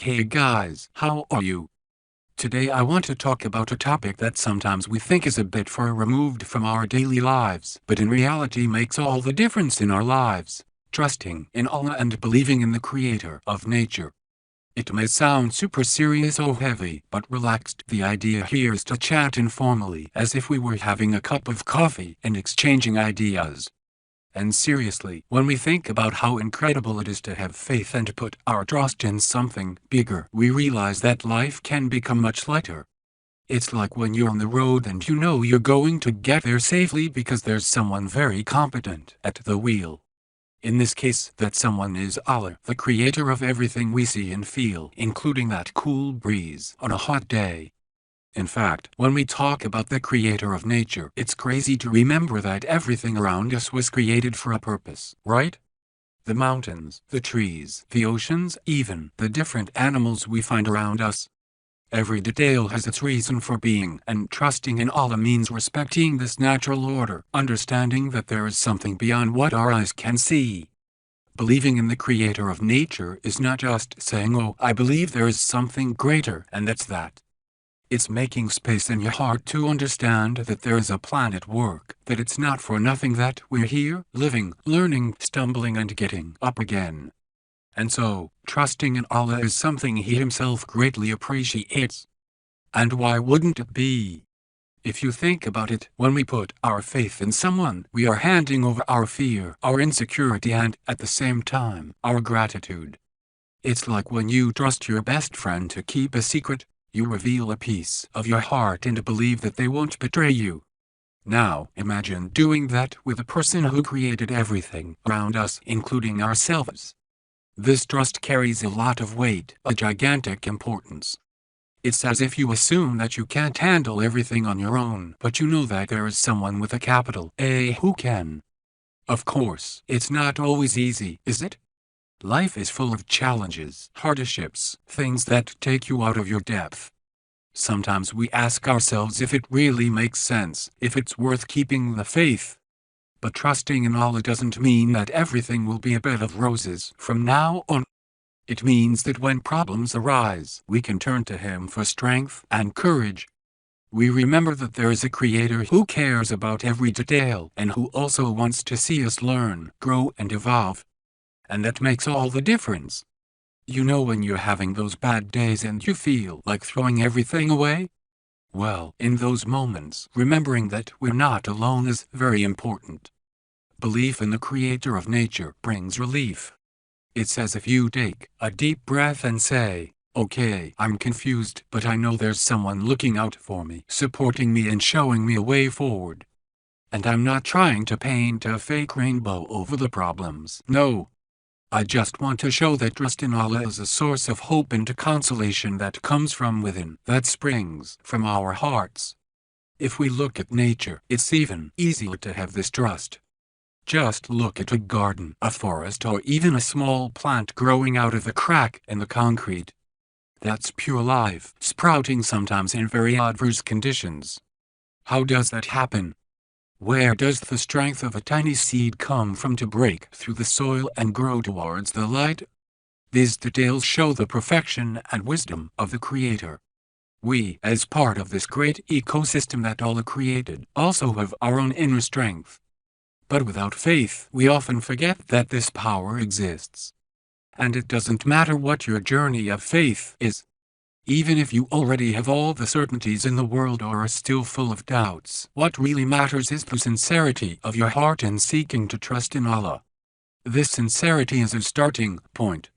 Hey guys, how are you? Today I want to talk about a topic that sometimes we think is a bit far removed from our daily lives, but in reality makes all the difference in our lives: trusting in Allah and believing in the Creator of nature. It may sound super serious or heavy, but relaxed. The idea here is to chat informally, as if we were having a cup of coffee and exchanging ideas. And seriously, when we think about how incredible it is to have faith and put our trust in something bigger, we realize that life can become much lighter. It's like when you're on the road and you know you're going to get there safely because there's someone very competent at the wheel. In this case, that someone is Allah, the creator of everything we see and feel, including that cool breeze on a hot day. In fact, when we talk about the creator of nature, it's crazy to remember that everything around us was created for a purpose, right? The mountains, the trees, the oceans, even the different animals we find around us. Every detail has its reason for being, and trusting in Allah means respecting this natural order, understanding that there is something beyond what our eyes can see. Believing in the creator of nature is not just saying, "Oh, I believe there is something greater, and that's that." It's making space in your heart to understand that there is a plan at work, that it's not for nothing that we're here, living, learning, stumbling and getting up again. And so, trusting in Allah is something He Himself greatly appreciates. And why wouldn't it be? If you think about it, when we put our faith in someone, we are handing over our fear, our insecurity and, at the same time, our gratitude. It's like when you trust your best friend to keep a secret. You reveal a piece of your heart and believe that they won't betray you. Now, imagine doing that with the person who created everything around us, including ourselves. This trust carries a lot of weight, a gigantic importance. It's as if you assume that you can't handle everything on your own, but you know that there is someone with a capital A who can. Of course, it's not always easy, is it? Life is full of challenges, hardships, things that take you out of your depth. Sometimes we ask ourselves if it really makes sense, if it's worth keeping the faith. But trusting in Allah doesn't mean that everything will be a bed of roses from now on. It means that when problems arise, we can turn to Him for strength and courage. We remember that there is a Creator who cares about every detail and who also wants to see us learn, grow and evolve. And that makes all the difference. You know when you're having those bad days and you feel like throwing everything away? Well, in those moments, remembering that we're not alone is very important. Belief in the Creator of nature brings relief. It's as if you take a deep breath and say, "Okay, I'm confused, but I know there's someone looking out for me, supporting me and showing me a way forward. And I'm not trying to paint a fake rainbow over the problems. No. I just want to show that trust in Allah is a source of hope and consolation that comes from within, that springs from our hearts." If we look at nature, it's even easier to have this trust. Just look at a garden, a forest or even a small plant growing out of a crack in the concrete. That's pure life, sprouting sometimes in very adverse conditions. How does that happen? Where does the strength of a tiny seed come from to break through the soil and grow towards the light? These details show the perfection and wisdom of the Creator. We, as part of this great ecosystem that Allah created, also have our own inner strength. But without faith, we often forget that this power exists. And it doesn't matter what your journey of faith is. Even if you already have all the certainties in the world or are still full of doubts, what really matters is the sincerity of your heart in seeking to trust in Allah. This sincerity is a starting point.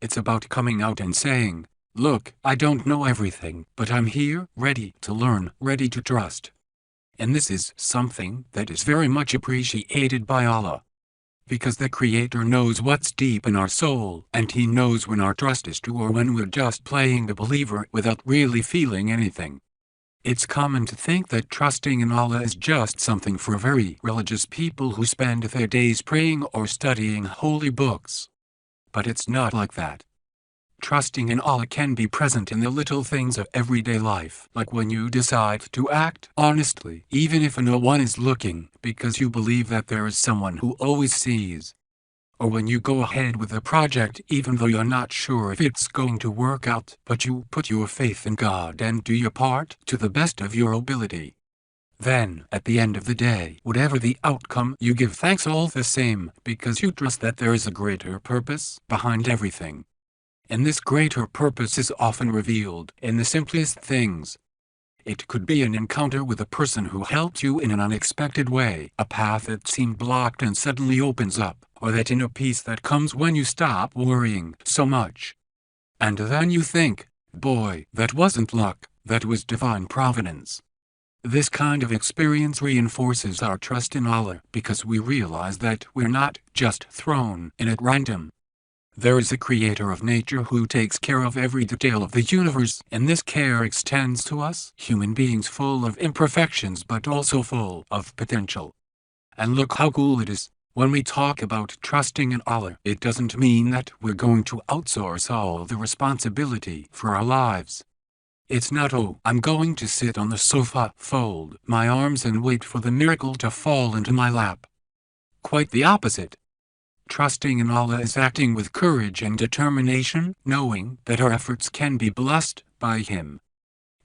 It's about coming out and saying, "Look, I don't know everything, but I'm here, ready to learn, ready to trust." And this is something that is very much appreciated by Allah. Because the Creator knows what's deep in our soul, and He knows when our trust is true or when we're just playing the believer without really feeling anything. It's common to think that trusting in Allah is just something for very religious people who spend their days praying or studying holy books. But it's not like that. Trusting in Allah can be present in the little things of everyday life, like when you decide to act honestly, even if no one is looking, because you believe that there is someone who always sees. or when you go ahead with a project even though you're not sure if it's going to work out, but you put your faith in God and do your part to the best of your ability. Then, at the end of the day, whatever the outcome, you give thanks all the same, because you trust that there is a greater purpose behind everything. And this greater purpose is often revealed in the simplest things. It could be an encounter with a person who helped you in an unexpected way, a path that seemed blocked and suddenly opens up, or that inner peace that comes when you stop worrying so much. And then you think, boy, that wasn't luck, that was divine providence. This kind of experience reinforces our trust in Allah because we realize that we're not just thrown in at random. There is a creator of nature who takes care of every detail of the universe, and this care extends to us, human beings full of imperfections but also full of potential. And look how cool it is. When we talk about trusting in Allah, it doesn't mean that we're going to outsource all the responsibility for our lives. It's not, oh, I'm going to sit on the sofa, fold my arms and wait for the miracle to fall into my lap. Quite the opposite. Trusting in Allah is acting with courage and determination, knowing that our efforts can be blessed by Him.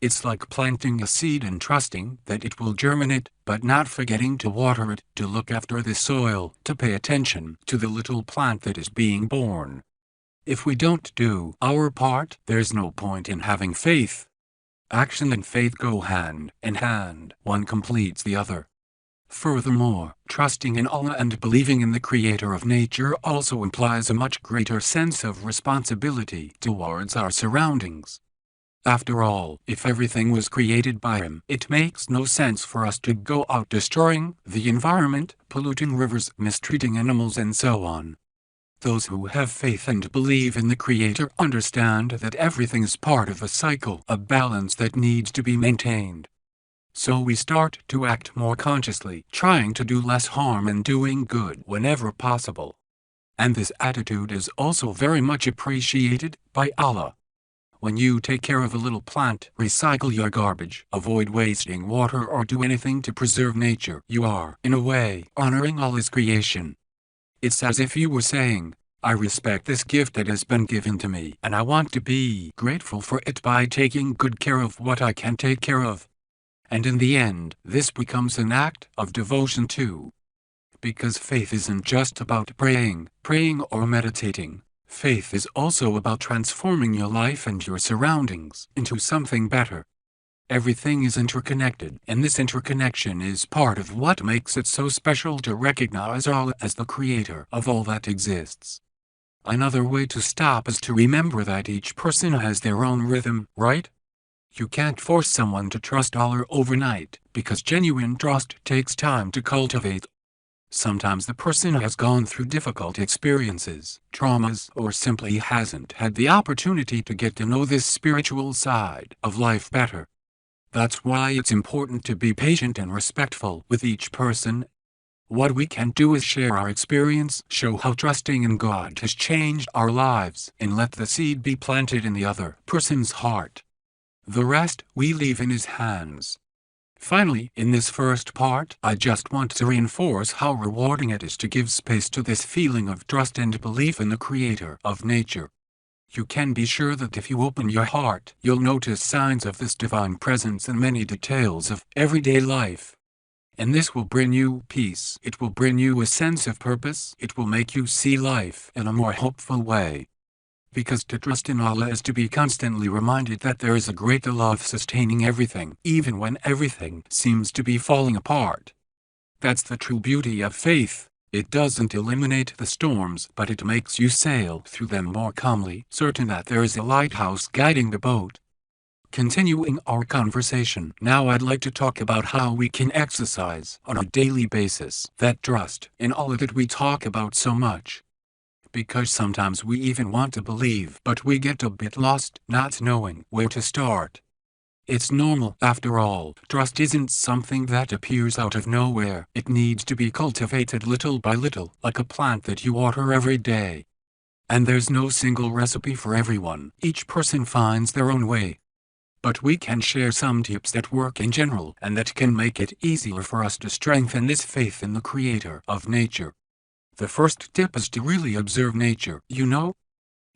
It's like planting a seed and trusting that it will germinate, but not forgetting to water it, to look after the soil, to pay attention to the little plant that is being born. If we don't do our part, there's no point in having faith. Action and faith go hand in hand, one completes the other. Furthermore, trusting in Allah and believing in the Creator of nature also implies a much greater sense of responsibility towards our surroundings. After all, if everything was created by Him, it makes no sense for us to go out destroying the environment, polluting rivers, mistreating animals and so on. Those who have faith and believe in the Creator understand that everything is part of a cycle, a balance that needs to be maintained. So we start to act more consciously, trying to do less harm and doing good whenever possible. And this attitude is also very much appreciated by Allah. When you take care of a little plant, recycle your garbage, avoid wasting water or do anything to preserve nature, you are, in a way, honoring Allah's creation. It's as if you were saying, I respect this gift that has been given to me, and I want to be grateful for it by taking good care of what I can take care of. And in the end, this becomes an act of devotion too. Because faith isn't just about praying or meditating. Faith is also about transforming your life and your surroundings into something better. Everything is interconnected, and this interconnection is part of what makes it so special to recognize Allah as the Creator of all that exists. Another way to stop is to remember that each person has their own rhythm, right? You can't force someone to trust Allah overnight, because genuine trust takes time to cultivate. Sometimes the person has gone through difficult experiences, traumas, or simply hasn't had the opportunity to get to know this spiritual side of life better. That's why it's important to be patient and respectful with each person. What we can do is share our experience, show how trusting in God has changed our lives, and let the seed be planted in the other person's heart. The rest we leave in His hands. Finally, in this first part, I just want to reinforce how rewarding it is to give space to this feeling of trust and belief in the Creator of nature. You can be sure that if you open your heart, you'll notice signs of this divine presence in many details of everyday life. And this will bring you peace. It will bring you a sense of purpose. It will make you see life in a more hopeful way. Because to trust in Allah is to be constantly reminded that there is a great love sustaining everything, even when everything seems to be falling apart. That's the true beauty of faith. It doesn't eliminate the storms, but it makes you sail through them more calmly, certain that there is a lighthouse guiding the boat. Continuing our conversation, now I'd like to talk about how we can exercise on a daily basis that trust in Allah that we talk about so much. Because sometimes we even want to believe, but we get a bit lost, not knowing where to start. It's normal, after all. Trust isn't something that appears out of nowhere. It needs to be cultivated little by little, like a plant that you water every day. And there's no single recipe for everyone. Each person finds their own way. But we can share some tips that work in general, and that can make it easier for us to strengthen this faith in the Creator of nature. The first tip is to really observe nature,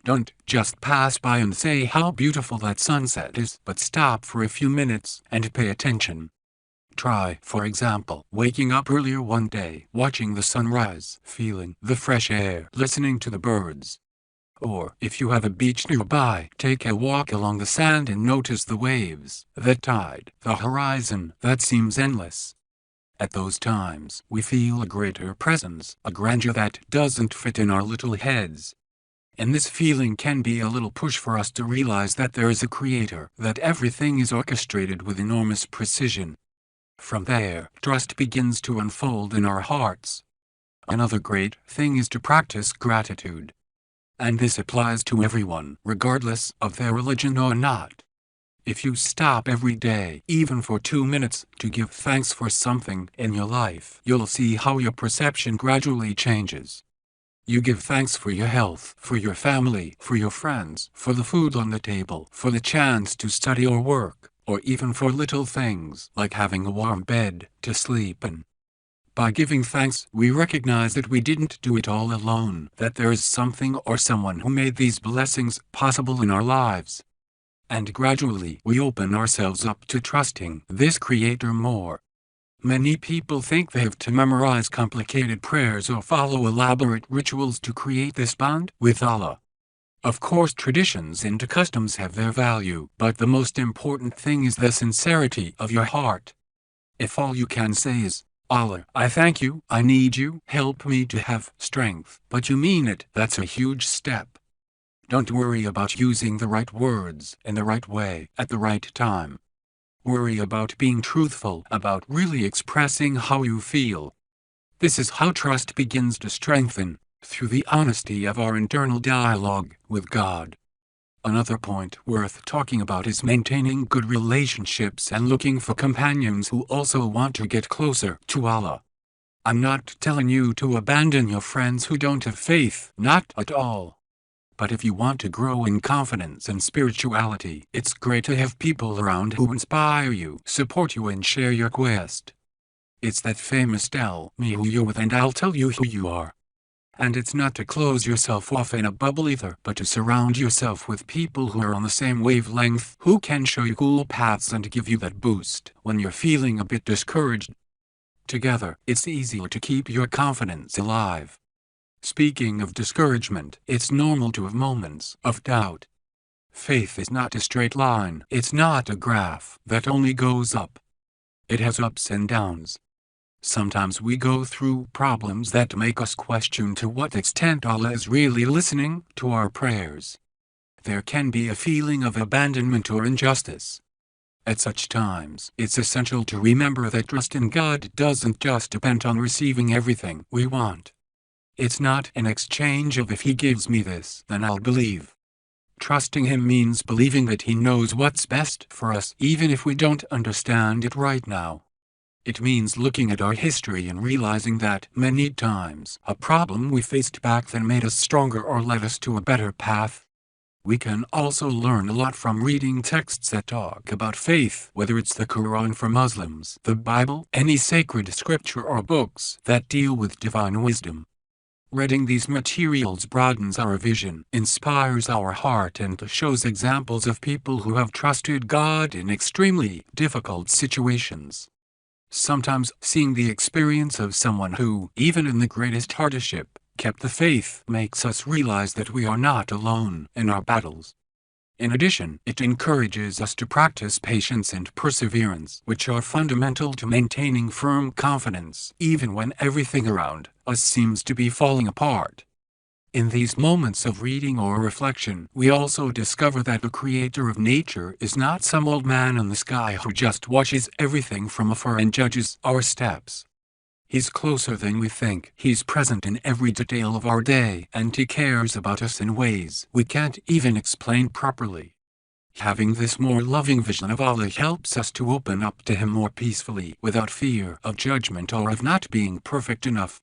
Don't just pass by and say how beautiful that sunset is, but stop for a few minutes and pay attention. Try, for example, waking up earlier one day, watching the sunrise, feeling the fresh air, listening to the birds. Or, if you have a beach nearby, take a walk along the sand and notice the waves, the tide, the horizon that seems endless. At those times, we feel a greater presence, a grandeur that doesn't fit in our little heads. And this feeling can be a little push for us to realize that there is a creator, that everything is orchestrated with enormous precision. From there, trust begins to unfold in our hearts. Another great thing is to practice gratitude. And this applies to everyone, regardless of their religion or not. If you stop every day, even for 2 minutes, to give thanks for something in your life, you'll see how your perception gradually changes. You give thanks for your health, for your family, for your friends, for the food on the table, for the chance to study or work, or even for little things like having a warm bed to sleep in. By giving thanks, we recognize that we didn't do it all alone, that there is something or someone who made these blessings possible in our lives. And gradually, we open ourselves up to trusting this Creator more. Many people think they have to memorize complicated prayers or follow elaborate rituals to create this bond with Allah. Of course, traditions and customs have their value, but the most important thing is the sincerity of your heart. If all you can say is, "Allah, I thank you, I need you, help me to have strength," but you mean it, that's a huge step. Don't worry about using the right words in the right way at the right time. Worry about being truthful, about really expressing how you feel. This is how trust begins to strengthen, through the honesty of our internal dialogue with God. Another point worth talking about is maintaining good relationships and looking for companions who also want to get closer to Allah. I'm not telling you to abandon your friends who don't have faith, not at all. But if you want to grow in confidence and spirituality, it's great to have people around who inspire you, support you and share your quest. It's that famous "tell me who you're with and I'll tell you who you are." And it's not to close yourself off in a bubble either, but to surround yourself with people who are on the same wavelength, who can show you cool paths and give you that boost when you're feeling a bit discouraged. Together, it's easier to keep your confidence alive. Speaking of discouragement, it's normal to have moments of doubt. Faith is not a straight line, it's not a graph that only goes up. It has ups and downs. Sometimes we go through problems that make us question to what extent Allah is really listening to our prayers. There can be a feeling of abandonment or injustice. At such times, it's essential to remember that trust in God doesn't just depend on receiving everything we want. It's not an exchange of "if He gives me this, then I'll believe." Trusting Him means believing that He knows what's best for us, even if we don't understand it right now. It means looking at our history and realizing that, many times, a problem we faced back then made us stronger or led us to a better path. We can also learn a lot from reading texts that talk about faith, whether it's the Quran for Muslims, the Bible, any sacred scripture or books that deal with divine wisdom. Reading these materials broadens our vision, inspires our heart and shows examples of people who have trusted God in extremely difficult situations. Sometimes, seeing the experience of someone who, even in the greatest hardship, kept the faith makes us realize that we are not alone in our battles. In addition, it encourages us to practice patience and perseverance, which are fundamental to maintaining firm confidence, even when everything around us seems to be falling apart. In these moments of reading or reflection, we also discover that the Creator of nature is not some old man in the sky who just watches everything from afar and judges our steps. He's closer than we think. He's present in every detail of our day, and He cares about us in ways we can't even explain properly. Having this more loving vision of Allah helps us to open up to Him more peacefully, without fear of judgment or of not being perfect enough.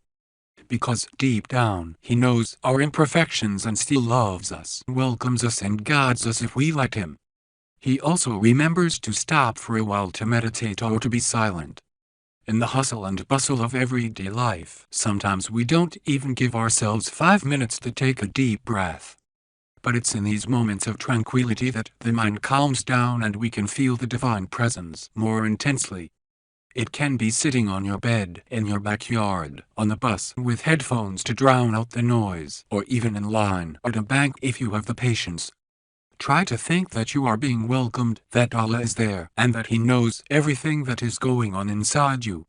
Because deep down, He knows our imperfections and still loves us, welcomes us and guides us if we let Him. He also remembers to stop for a while to meditate or to be silent. In the hustle and bustle of everyday life, sometimes we don't even give ourselves 5 minutes to take a deep breath. But it's in these moments of tranquility that the mind calms down and we can feel the divine presence more intensely. It can be sitting on your bed, in your backyard, on the bus with headphones to drown out the noise, or even in line at a bank if you have the patience. Try to think that you are being welcomed, that Allah is there, and that He knows everything that is going on inside you.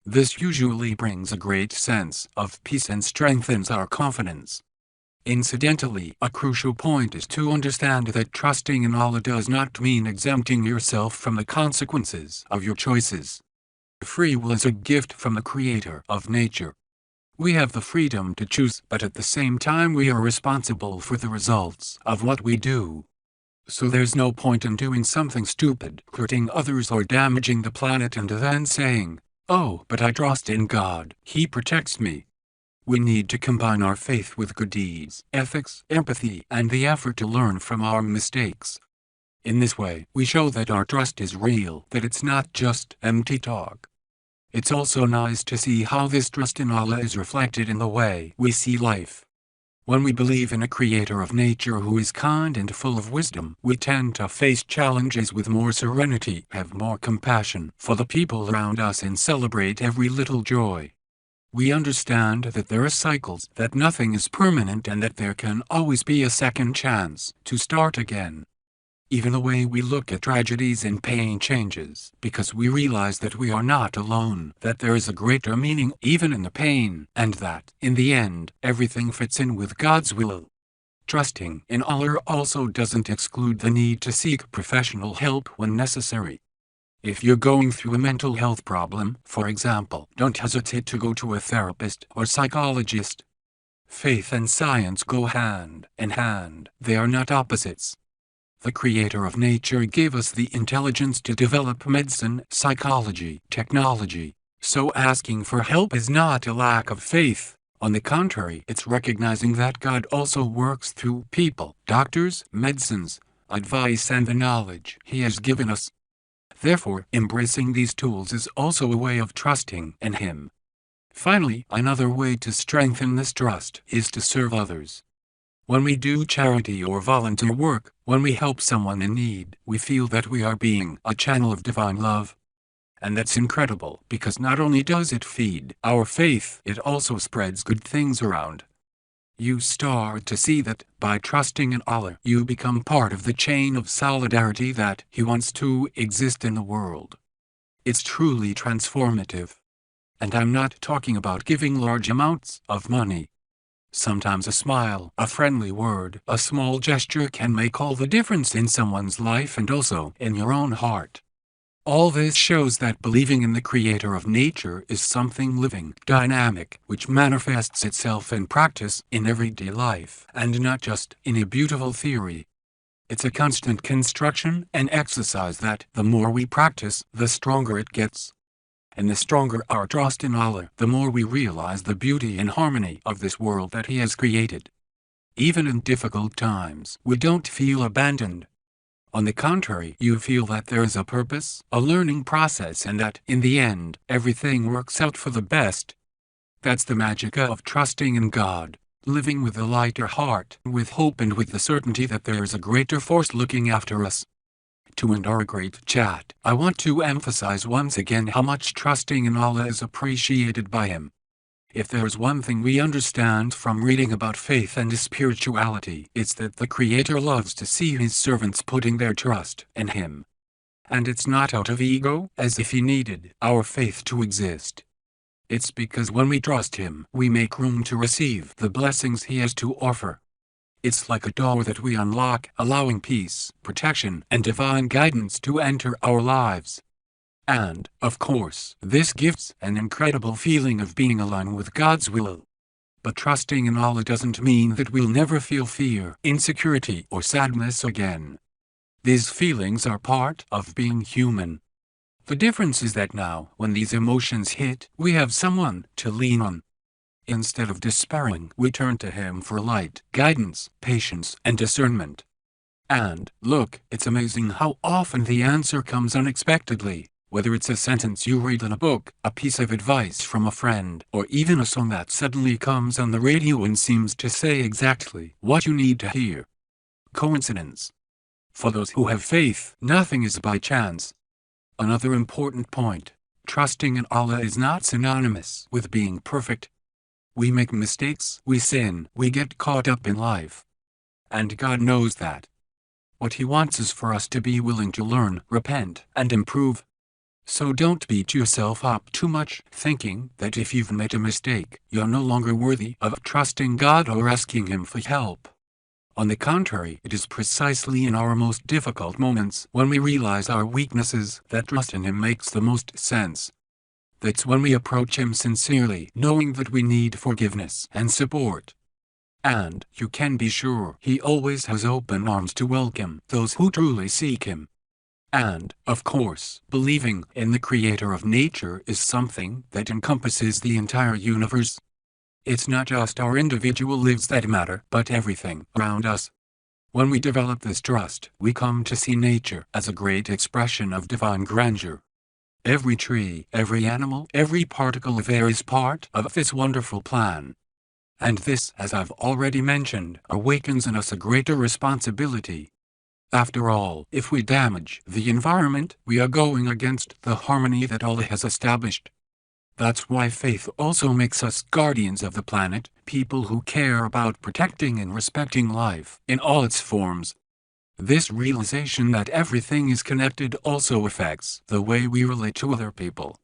This usually brings a great sense of peace and strengthens our confidence. Incidentally, a crucial point is to understand that trusting in Allah does not mean exempting yourself from the consequences of your choices. Free will is a gift from the Creator of nature. We have the freedom to choose, but at the same time we are responsible for the results of what we do. So there's no point in doing something stupid, hurting others or damaging the planet and then saying, "Oh, but I trust in God, He protects me." We need to combine our faith with good deeds, ethics, empathy, and the effort to learn from our mistakes. In this way, we show that our trust is real, that it's not just empty talk. It's also nice to see how this trust in Allah is reflected in the way we see life. When we believe in a Creator of nature who is kind and full of wisdom, we tend to face challenges with more serenity, have more compassion for the people around us, and celebrate every little joy. We understand that there are cycles, that nothing is permanent, and that there can always be a second chance to start again. Even the way we look at tragedies and pain changes, because we realize that we are not alone, that there is a greater meaning even in the pain, and that, in the end, everything fits in with God's will. Trusting in Allah also doesn't exclude the need to seek professional help when necessary. If you're going through a mental health problem, for example, don't hesitate to go to a therapist or psychologist. Faith and science go hand in hand, they are not opposites. The Creator of nature gave us the intelligence to develop medicine, psychology, technology, so asking for help is not a lack of faith. On the contrary, it's recognizing that God also works through people, doctors, medicines, advice, and the knowledge He has given us. Therefore, embracing these tools is also a way of trusting in Him. Finally, another way to strengthen this trust is to serve others. When we do charity or volunteer work, when we help someone in need, we feel that we are being a channel of divine love. And that's incredible, because not only does it feed our faith, it also spreads good things around. You start to see that, by trusting in Allah, you become part of the chain of solidarity that He wants to exist in the world. It's truly transformative. And I'm not talking about giving large amounts of money. Sometimes a smile, a friendly word, a small gesture can make all the difference in someone's life and also in your own heart. All this shows that believing in the Creator of nature is something living, dynamic, which manifests itself in practice in everyday life, and not just in a beautiful theory. It's a constant construction and exercise that, the more we practice, the stronger it gets. And the stronger our trust in Allah, the more we realize the beauty and harmony of this world that He has created. Even in difficult times, we don't feel abandoned. On the contrary, you feel that there is a purpose, a learning process, and that, in the end, everything works out for the best. That's the magic of trusting in God, living with a lighter heart, with hope, and with the certainty that there is a greater force looking after us. To end our great chat, I want to emphasize once again how much trusting in Allah is appreciated by Him. If there's one thing we understand from reading about faith and spirituality, it's that the Creator loves to see His servants putting their trust in Him. And it's not out of ego, as if He needed our faith to exist. It's because when we trust Him, we make room to receive the blessings He has to offer. It's like a door that we unlock, allowing peace, protection, and divine guidance to enter our lives. And, of course, this gives an incredible feeling of being aligned with God's will. But trusting in Allah doesn't mean that we'll never feel fear, insecurity, or sadness again. These feelings are part of being human. The difference is that now, when these emotions hit, we have someone to lean on. Instead of despairing, we turn to Him for light, guidance, patience, and discernment. And, look, it's amazing how often the answer comes unexpectedly. Whether it's a sentence you read in a book, a piece of advice from a friend, or even a song that suddenly comes on the radio and seems to say exactly what you need to hear. Coincidence? For those who have faith, nothing is by chance. Another important point: trusting in Allah is not synonymous with being perfect. We make mistakes, we sin, we get caught up in life. And God knows that. What He wants is for us to be willing to learn, repent, and improve. So don't beat yourself up too much, thinking that if you've made a mistake, you're no longer worthy of trusting God or asking Him for help. On the contrary, it is precisely in our most difficult moments, when we realize our weaknesses, that trust in Him makes the most sense. That's when we approach Him sincerely, knowing that we need forgiveness and support. And you can be sure He always has open arms to welcome those who truly seek Him. And, of course, believing in the Creator of nature is something that encompasses the entire universe. It's not just our individual lives that matter, but everything around us. When we develop this trust, we come to see nature as a great expression of divine grandeur. Every tree, every animal, every particle of air is part of this wonderful plan. And this, as I've already mentioned, awakens in us a greater responsibility. After all, if we damage the environment, we are going against the harmony that Allah has established. That's why faith also makes us guardians of the planet, people who care about protecting and respecting life in all its forms. This realization that everything is connected also affects the way we relate to other people.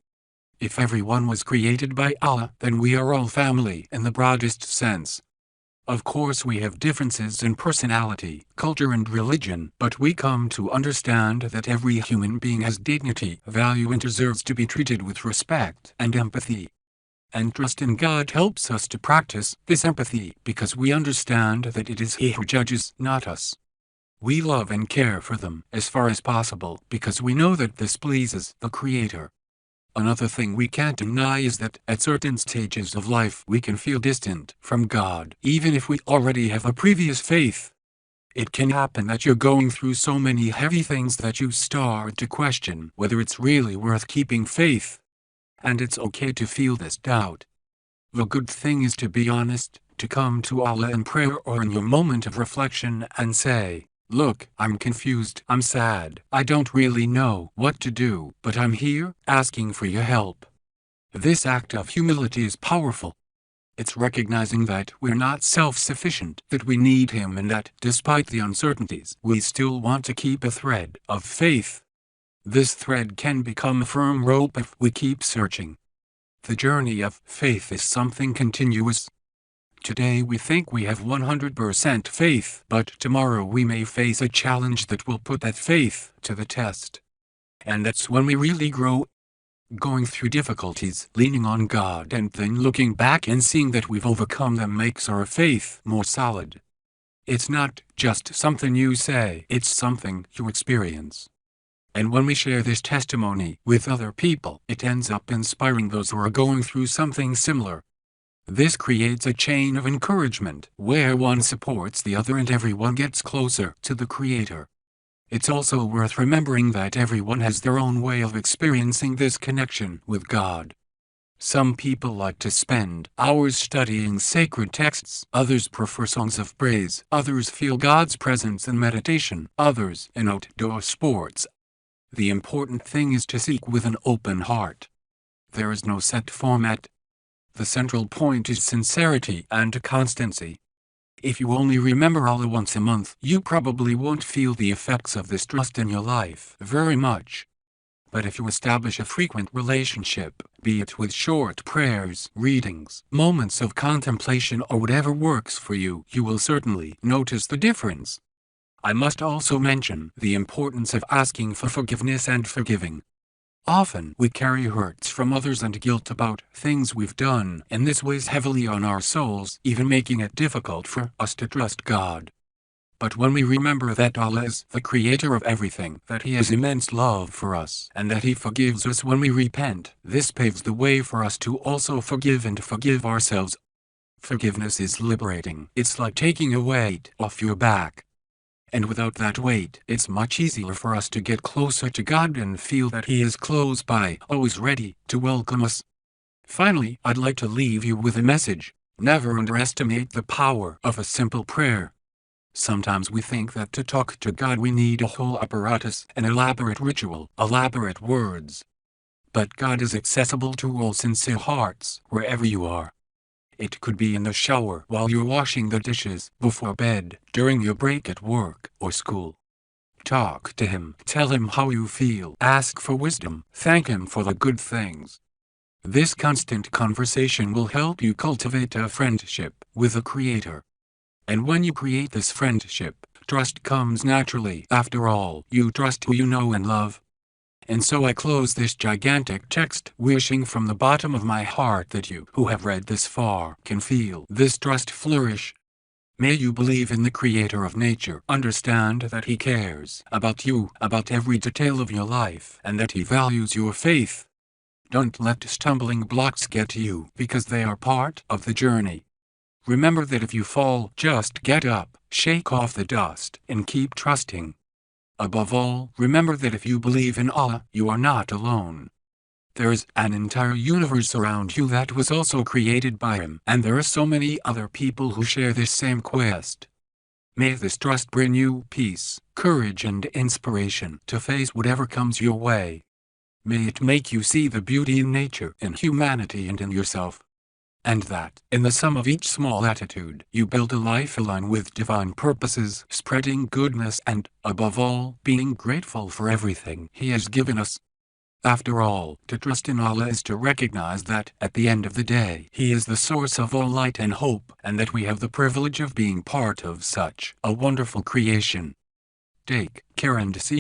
If everyone was created by Allah, then we are all family in the broadest sense. Of course, we have differences in personality, culture and religion, but we come to understand that every human being has dignity, value and deserves to be treated with respect and empathy. And trust in God helps us to practice this empathy, because we understand that it is He who judges, not us. We love and care for them as far as possible, because we know that this pleases the Creator. Another thing we can't deny is that at certain stages of life we can feel distant from God, even if we already have a previous faith. It can happen that you're going through so many heavy things that you start to question whether it's really worth keeping faith. And it's okay to feel this doubt. The good thing is to be honest, to come to Allah in prayer or in your moment of reflection and say, "Look, I'm confused, I'm sad, I don't really know what to do, but I'm here, asking for your help." This act of humility is powerful. It's recognizing that we're not self-sufficient, that we need Him, and that, despite the uncertainties, we still want to keep a thread of faith. This thread can become a firm rope if we keep searching. The journey of faith is something continuous. Today we think we have 100% faith, but tomorrow we may face a challenge that will put that faith to the test. And that's when we really grow. Going through difficulties, leaning on God, and then looking back and seeing that we've overcome them makes our faith more solid. It's not just something you say, it's something you experience. And when we share this testimony with other people, it ends up inspiring those who are going through something similar. This creates a chain of encouragement, where one supports the other and everyone gets closer to the Creator. It's also worth remembering that everyone has their own way of experiencing this connection with God. Some people like to spend hours studying sacred texts, others prefer songs of praise, others feel God's presence in meditation, others in outdoor sports. The important thing is to seek with an open heart. There is no set format. The central point is sincerity and constancy. If you only remember Allah once a month, you probably won't feel the effects of this trust in your life very much. But if you establish a frequent relationship, be it with short prayers, readings, moments of contemplation or whatever works for you, you will certainly notice the difference. I must also mention the importance of asking for forgiveness and forgiving. Often we carry hurts from others and guilt about things we've done, and this weighs heavily on our souls, even making it difficult for us to trust God. But when we remember that Allah is the Creator of everything, that He has immense love for us, and that He forgives us when we repent, this paves the way for us to also forgive and forgive ourselves. Forgiveness is liberating. It's like taking a weight off your back. And without that weight, it's much easier for us to get closer to God and feel that He is close by, always ready to welcome us. Finally, I'd like to leave you with a message. Never underestimate the power of a simple prayer. Sometimes we think that to talk to God we need a whole apparatus, an elaborate ritual, elaborate words. But God is accessible to all sincere hearts, wherever you are. It could be in the shower while you're washing the dishes, before bed, during your break at work or school. Talk to Him, tell Him how you feel, ask for wisdom, thank Him for the good things. This constant conversation will help you cultivate a friendship with the Creator. And when you create this friendship, trust comes naturally. After all, you trust who you know and love. And so I close this gigantic text wishing from the bottom of my heart that you, who have read this far, can feel this trust flourish. May you believe in the Creator of nature, understand that He cares about you, about every detail of your life, and that He values your faith. Don't let stumbling blocks get to you, because they are part of the journey. Remember that if you fall, just get up, shake off the dust, and keep trusting. Above all, remember that if you believe in Allah, you are not alone. There is an entire universe around you that was also created by Him, and there are so many other people who share this same quest. May this trust bring you peace, courage and inspiration to face whatever comes your way. May it make you see the beauty in nature, in humanity and in yourself. And that, in the sum of each small attitude, you build a life aligned with divine purposes, spreading goodness and, above all, being grateful for everything He has given us. After all, to trust in Allah is to recognize that, at the end of the day, He is the source of all light and hope, and that we have the privilege of being part of such a wonderful creation. Take care and see